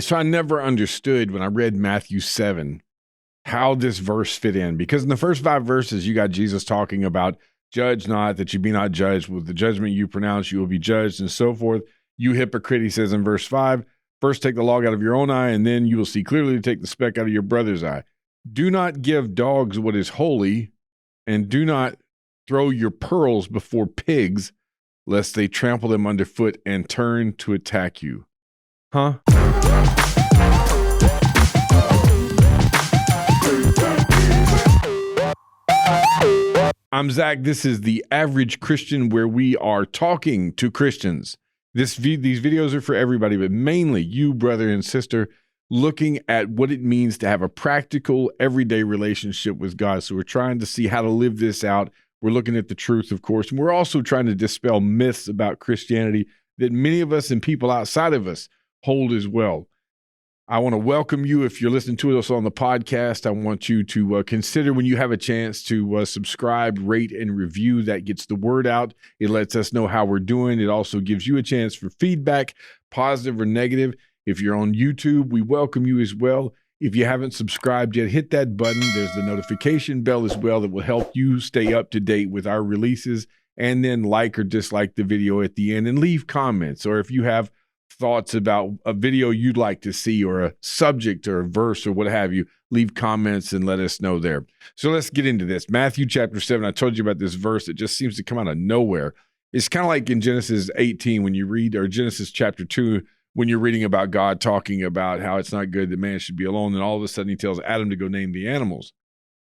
So I never understood when I read Matthew 7 how this verse fit in, because in the first 5 verses, you got Jesus talking about judge not that you be not judged. With the judgment you pronounce, you will be judged, and so forth. You hypocrite, he says in verse 5, first take the log out of your own eye, and then you will see clearly to take the speck out of your brother's eye. Do not give dogs what is holy, and do not throw your pearls before pigs, lest they trample them underfoot and turn to attack you. Huh? I'm Zach. This is The Average Christian, where we are talking to Christians. These videos are for everybody, but mainly you, brother and sister, looking at what it means to have a practical, everyday relationship with God. So we're trying to see how to live this out. We're looking at the truth, of course, and we're also trying to dispel myths about Christianity that many of us and people outside of us hold as well. I want to welcome you. If you're listening to us on the podcast, I want you to consider, when you have a chance, to subscribe, rate, and review. That gets the word out. It lets us know how we're doing. It also gives you a chance for feedback, positive or negative. If you're on YouTube, we welcome you as well. If you haven't subscribed yet, hit that button. There's the notification bell as well that will help you stay up to date with our releases. And then like or dislike the video at the end and leave comments. Or if you have thoughts about a video you'd like to see, or a subject or a verse or what have you, leave comments and let us know there. So let's get into this. Matthew chapter 7, I told you about this verse that just seems to come out of nowhere. It's kind of like in Genesis 18 when you read, or Genesis chapter 2, when you're reading about God talking about how it's not good that man should be alone, and all of a sudden he tells Adam to go name the animals.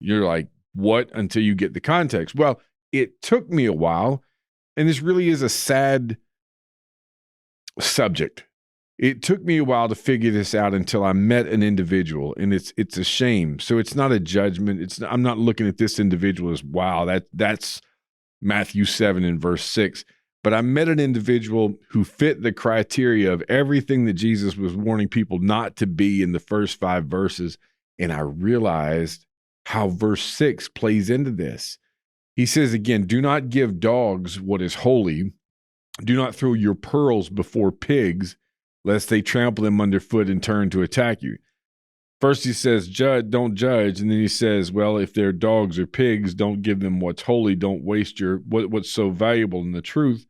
You're like, what? Until you get the context. Well, it took me a while, and this really is a sad subject. It took me a while to figure this out until I met an individual, and it's a shame. So it's not a judgment. I'm not looking at this individual as, wow, that's Matthew 7 and verse 6. But I met an individual who fit the criteria of everything that Jesus was warning people not to be in the first 5 verses, and I realized how verse 6 plays into this. He says again, do not give dogs what is holy. Do not throw your pearls before pigs, lest they trample them underfoot and turn to attack you. First he says, don't judge. And then he says, well, if they're dogs or pigs, don't give them what's holy. Don't waste what's so valuable in the truth,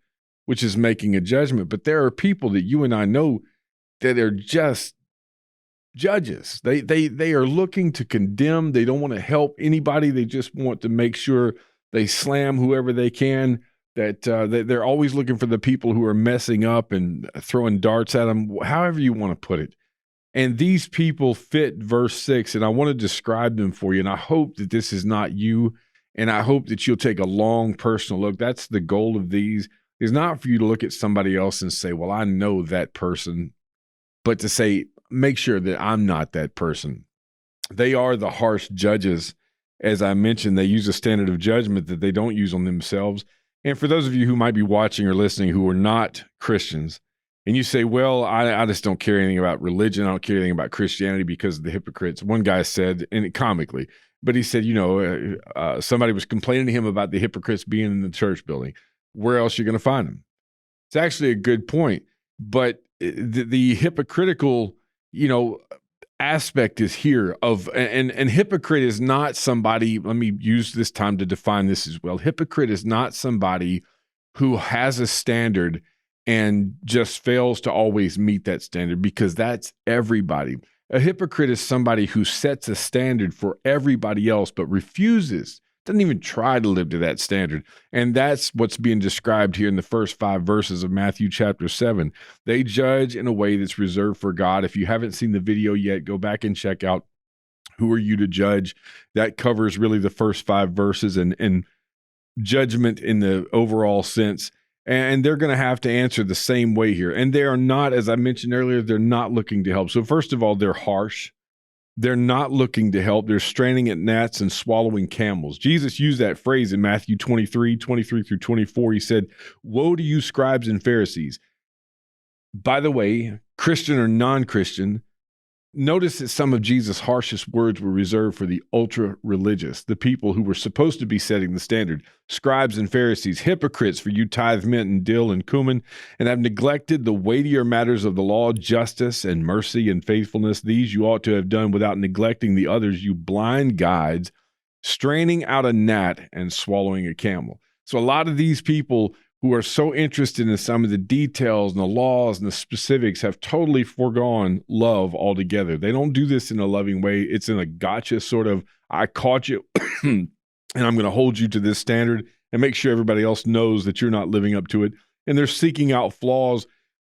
which is making a judgment. But there are people that you and I know that are just judges. They are looking to condemn. They don't want to help anybody. They just want to make sure they slam whoever they can. That they're always looking for the people who are messing up and throwing darts at them, however you want to put it. And these people fit verse 6, and I want to describe them for you. And I hope that this is not you, and I hope that you'll take a long personal look. That's the goal of these, is not for you to look at somebody else and say, well, I know that person, but to say, make sure that I'm not that person. They are the harsh judges. As I mentioned, they use a standard of judgment that they don't use on themselves. And for those of you who might be watching or listening who are not Christians, and you say, well, I just don't care anything about religion, I don't care anything about Christianity because of the hypocrites. One guy said, and comically, but he said, somebody was complaining to him about the hypocrites being in the church building. Where else are you going to find them? It's actually a good point. But the hypocritical, aspect is here and hypocrite is not somebody, let me use this time to define this as well. Hypocrite is not somebody who has a standard and just fails to always meet that standard, because that's everybody. A hypocrite is somebody who sets a standard for everybody else, but doesn't even try to live to that standard. And that's what's being described here in the first 5 verses of Matthew chapter 7. They judge in a way that's reserved for God. If you haven't seen the video yet, go back and check out Who Are You to Judge? That covers really the first 5 verses and judgment in the overall sense. And they're going to have to answer the same way here. And they are not, as I mentioned earlier, they're not looking to help. So first of all, they're harsh. They're not looking to help. They're straining at gnats and swallowing camels. Jesus used that phrase in Matthew 23 through 24. He said, woe to you, scribes and Pharisees. By the way, Christian or non-Christian, Notice that some of Jesus' harshest words were reserved for the ultra-religious, the people who were supposed to be setting the standard. Scribes and Pharisees, hypocrites, for you tithe mint and dill and cumin, and have neglected the weightier matters of the law, justice and mercy and faithfulness. These you ought to have done without neglecting the others, you blind guides, straining out a gnat and swallowing a camel. So a lot of these people who are so interested in some of the details and the laws and the specifics have totally foregone love altogether. They don't do this in a loving way. It's in a gotcha sort of, I caught you and I'm going to hold you to this standard and make sure everybody else knows that you're not living up to it. And they're seeking out flaws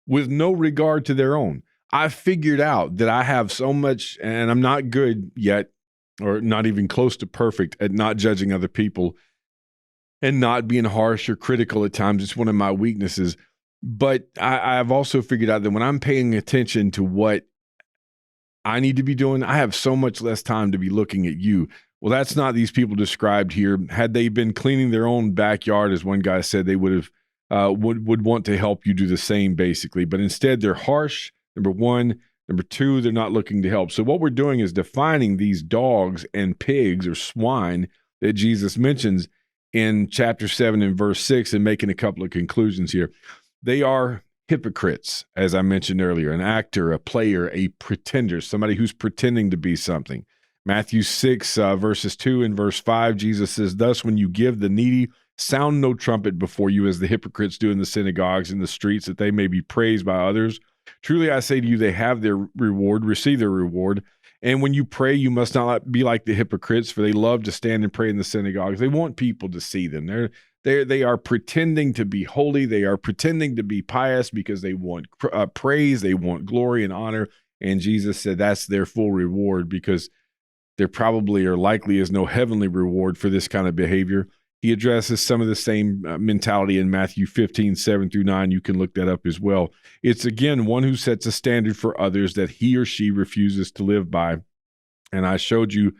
with no regard to their own. I figured out that I have so much, and I'm not good yet, or not even close to perfect at not judging other people and not being harsh or critical at times. It's one of my weaknesses. But I've also figured out that when I'm paying attention to what I need to be doing, I have so much less time to be looking at you. Well, that's not these people described here. Had they been cleaning their own backyard, as one guy said, they would have would want to help you do the same, basically. But instead, they're harsh, number one. Number two, they're not looking to help. So what we're doing is defining these dogs and pigs or swine that Jesus mentions in chapter 7 and verse 6 and making a couple of conclusions here. They are hypocrites, as I mentioned earlier, an actor, a player, a pretender, somebody who's pretending to be something. Matthew 6, verses 2 and verse 5, Jesus says, thus when you give the needy, sound no trumpet before you as the hypocrites do in the synagogues and the streets, that they may be praised by others. Truly I say to you, they have their reward, receive their reward. And when you pray, you must not be like the hypocrites, for they love to stand and pray in the synagogues. They want people to see them. They are pretending to be holy. They are pretending to be pious because they want praise. They want glory and honor. And Jesus said that's their full reward, because there probably or likely is no heavenly reward for this kind of behavior. He addresses some of the same mentality in Matthew 15, 7 through 9. You can look that up as well. It's, again, one who sets a standard for others that he or she refuses to live by. And I showed you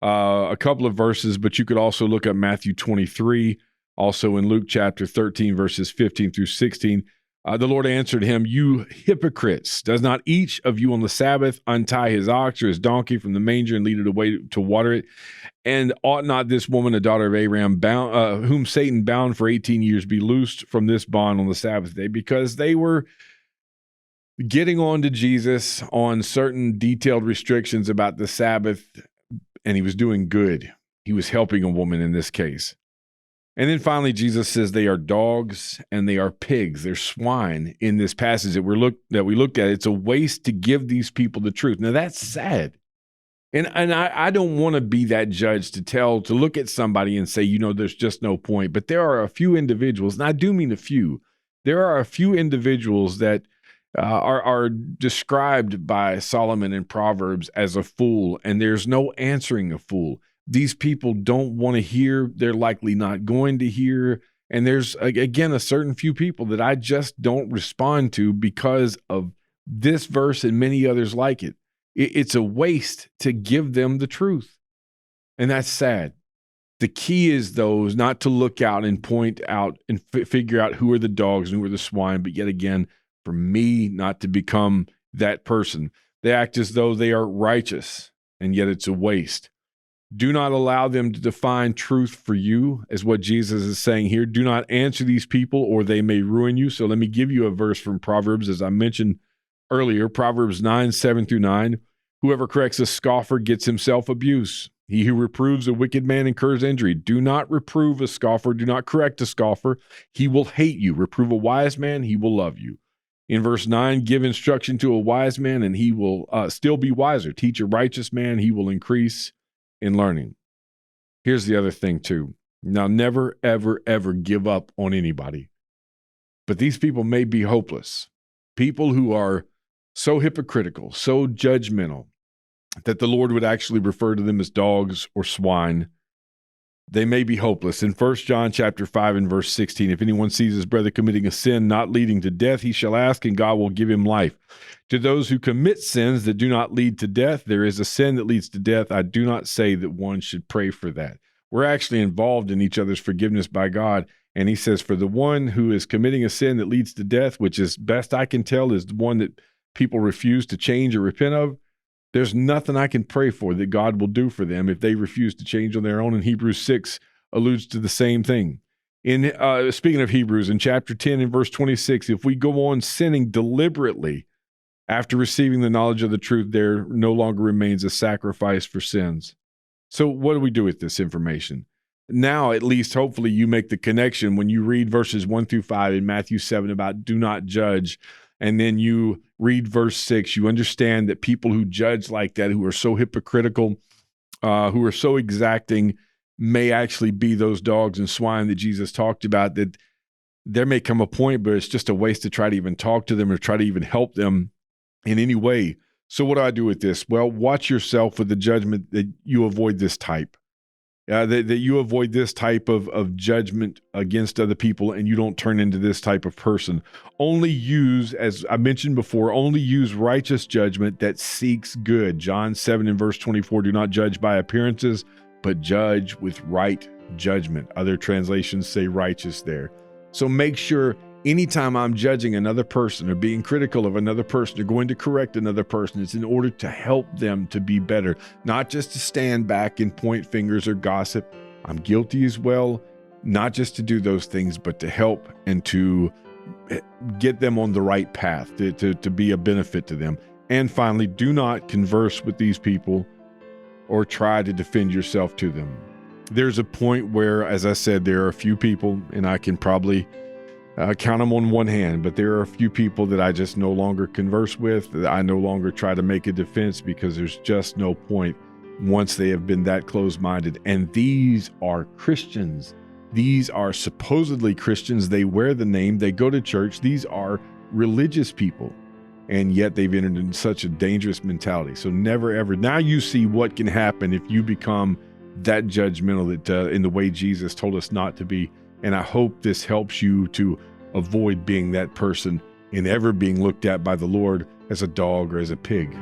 a couple of verses, but you could also look up Matthew 23, also in Luke chapter 13, verses 15 through 16. The Lord answered him, you hypocrites, does not each of you on the Sabbath untie his ox or his donkey from the manger and lead it away to water it? And ought not this woman, a daughter of Abraham, bound, whom Satan bound for 18 years, be loosed from this bond on the Sabbath day? Because they were getting on to Jesus on certain detailed restrictions about the Sabbath, and he was doing good. He was helping a woman in this case. And then finally, Jesus says they are dogs and they are pigs. They're swine in this passage that we looked at. It's a waste to give these people the truth. Now, that's sad. And I don't want to be that judge to look at somebody and say, there's just no point. But there are a few individuals, and I do mean a few. There are a few individuals that are described by Solomon in Proverbs as a fool, and there's no answering a fool. These people don't want to hear. They're likely not going to hear. And there's, again, a certain few people that I just don't respond to because of this verse and many others like it. It's a waste to give them the truth. And that's sad. The key is, though, is not to look out and point out and figure out who are the dogs and who are the swine, but yet again, for me not to become that person. They act as though they are righteous, and yet it's a waste. Do not allow them to define truth for you, is what Jesus is saying here. Do not answer these people, or they may ruin you. So let me give you a verse from Proverbs, as I mentioned earlier, Proverbs 9, 7 through 9. Whoever corrects a scoffer gets himself abuse. He who reproves a wicked man incurs injury. Do not reprove a scoffer. Do not correct a scoffer. He will hate you. Reprove a wise man. He will love you. In verse 9, give instruction to a wise man, and he will still be wiser. Teach a righteous man. He will increase in learning. Here's the other thing, too. Now, never, ever, ever give up on anybody. But these people may be hopeless. People who are so hypocritical, so judgmental, that the Lord would actually refer to them as dogs or swine. They may be hopeless. In 1 John chapter 5 and verse 16, if anyone sees his brother committing a sin not leading to death, he shall ask, and God will give him life. To those who commit sins that do not lead to death, there is a sin that leads to death. I do not say that one should pray for that. We're actually involved in each other's forgiveness by God. And he says, for the one who is committing a sin that leads to death, which is best I can tell is the one that people refuse to change or repent of, There's nothing I can pray for that God will do for them if they refuse to change on their own. And Hebrews 6 alludes to the same thing. In speaking of Hebrews, in chapter 10 and verse 26, if we go on sinning deliberately after receiving the knowledge of the truth, there no longer remains a sacrifice for sins. So what do we do with this information? Now, at least, hopefully, you make the connection when you read verses 1-5 in Matthew 7 about do not judge, and then you read verse 6, you understand that people who judge like that, who are so hypocritical, who are so exacting, may actually be those dogs and swine that Jesus talked about, that there may come a point, but it's just a waste to try to even talk to them or try to even help them in any way. So what do I do with this? Well, watch yourself with the judgment that you avoid this type. That you avoid this type of judgment against other people and you don't turn into this type of person. Only use, as I mentioned before, only use righteous judgment that seeks good. John 7 and verse 24, do not judge by appearances, but judge with right judgment. Other translations say righteous there. So make sure anytime I'm judging another person or being critical of another person or going to correct another person, it's in order to help them to be better, not just to stand back and point fingers or gossip. I'm guilty as well, not just to do those things, but to help and to get them on the right path, to be a benefit to them. And finally, do not converse with these people or try to defend yourself to them. There's a point where, as I said, there are a few people, and I can probably count them on one hand, but there are a few people that I just no longer converse with, that I no longer try to make a defense, because there's just no point once they have been that close-minded. And these are Christians. These are supposedly Christians. They wear the name, they go to church. These are religious people, and yet they've entered in such a dangerous mentality. So never, ever. Now you see what can happen if you become that judgmental, that in the way Jesus told us not to be. And I hope this helps you to avoid being that person and ever being looked at by the Lord as a dog or as a pig.